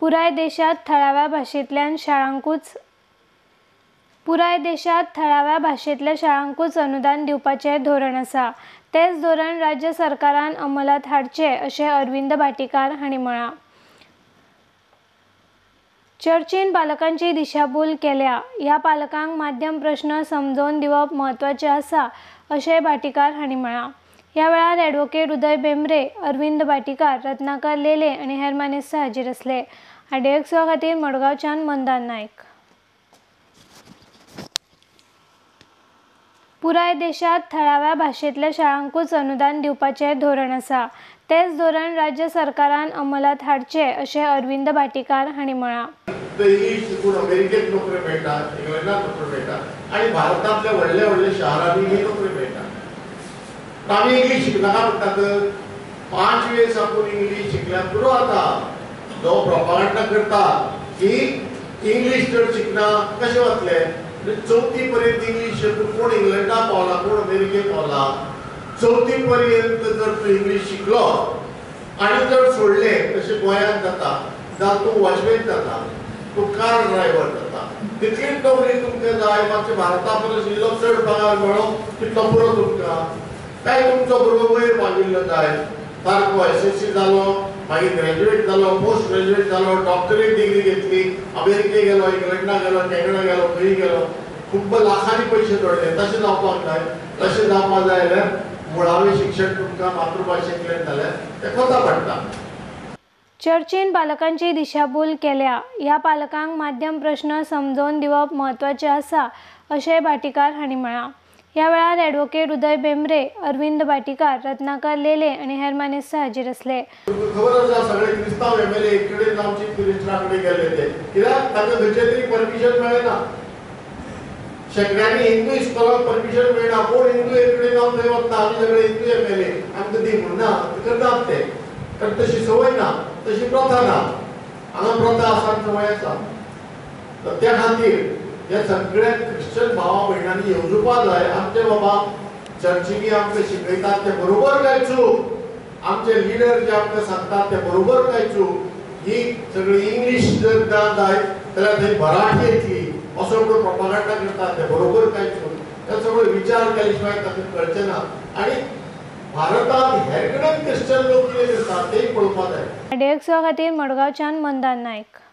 पुराय देशात थळाव्या भाषेतल्या शाळांकूच अनुदान दिवपाचें धोरण आसा। तेच धोरण राज्य सरकारान अंमलात हाडचे अशें अरविंद भाटीकार हांणी म्हळां। चर्चीन पालकांची दिशाभूल केल्या। ह्या पालकांक माध्यम प्रश्न समजावन दिवप म्हत्वाचें आसा अशेंय भाटीकार हांणी म्हळां। ह्या वेळार ॲडव्होकेट उदय भेंब्रे, अरविंद भाटीकार, रत्नाकर लेले आनी हेर मानेस्त हाजीर आसले। IDX खातीर मडगांवच्यान मंदार नायक। पुराय देशात थळाव्या भाषेतल्या शाळांकूच अनुदान दिवपाचें धोरण आसा। तेच धोरण राज्य सरकारान अंमलात हाडचे अशें अरविंद भाटीकार हांणी म्हळां। इंग्लीश शिकून अमेरिकेत नोकरी मेळटा, इंग्लंडात नोकरी मेळटा आनी भारतांतल्या व्हडल्या व्हडल्या शारांनी ही नोकरी मेळटा। आमी इंग्लीश शिकनाका म्हणटात, 5 वेळेस आपूण इंग्लीश शिकल्यार पुरो जाता। जो प्रोपागंडा करता की इंग्लीश जर शिकना कशें वतले, 4थी पर्यंत इंग्लीश कोण इंग्लंडात पावला, कोण अमेरिकेत पावला, 4थी पर्यंत जर तूं इंग्लीश शिकलो आनी जर सोडलें तशें गोंयांत जाता, जाल्यार तूं वॉचमॅन जाता, तूं कार ड्रायव्हर जाता। तितलीच नोकरी तुमकां जाय, मातशें भारता परस इल्लो चड पगार मेळ्ळो तितलो पुरो तुमकां, काय तुमचो भुरगो वयर पाविल्लो जाय, सारको SSC जालो, मागीर ग्रॅज्युएट जालो, पोस्ट ग्रॅज्युएट जालो, डॉक्टरेट डिग्री घेतली, अमेरिके गेलो, इंग्लंडा गेलो, कॅनडा गेलो, खंय गेलो, खूब लाखांनी पयशे जोडले। तशें जावपाक जाय, तशें जावपाक जाय जाल्यार मुळावें शिक्षण तुमकां मातृभाशेंतल्यान जाल्यार तें कोता पडटा। चर्चीन पालकांची दिशाभूल केल्या। ह्या पालकांक माध्यम प्रश्न समजावन दिवप म्हत्वाचें आसा अशेंय भाटीकार हांणी म्हळां। ह्या वेळार ॲडव्होकेट उदय भेंब्रे, अरविंद भाटीकार, रत्नाकर लेले आनी हेर मानेस्त हाजीर आसले। खबर आसा सगळे क्रिस्तांव MLA एक कडेन जावन चीफ मिनिस्टरा कडेन गेल्ले ते, कित्याक तांकां खंयचें तरी परमिशन मेळना। शेकड्यांनी हिंदू इस्कॉलाक परमिशन मेळना, कोण हिंदू एक कडेन जावन थंय वता, आमी सगळे हिंदू MLA, आमकां दी म्हणना, करतात ते। कारण तशी संवय ना, तशी प्रथा ना। हांगा प्रथा आसा आनी संवय आसा, तर त्या खातीर ह्या सगळ्या क्रिश्चन भावा भयणांनी येवजुपा जाय। आमचे बाबा चर्चीनी आमकां शिकयतात ते बरोबर काय चूक, आमचे लिडर जे आमकां सांगतात ते बरोबर काय चूक, ही सगळी इंग्लीश जर जाय जाल्यार थंय मराठी येतली असो म्हणून प्रोपागंडा करतात ते बरोबर काय चूक, हे सगळे विचार केले शिवाय ताका कळचें ना। आनी भारतांत हेर कडेन क्रिश्चन लोक कितें करतात तेय पळोवपाक जाय। IDX खातीर मडगांवच्यान मंदार नायक।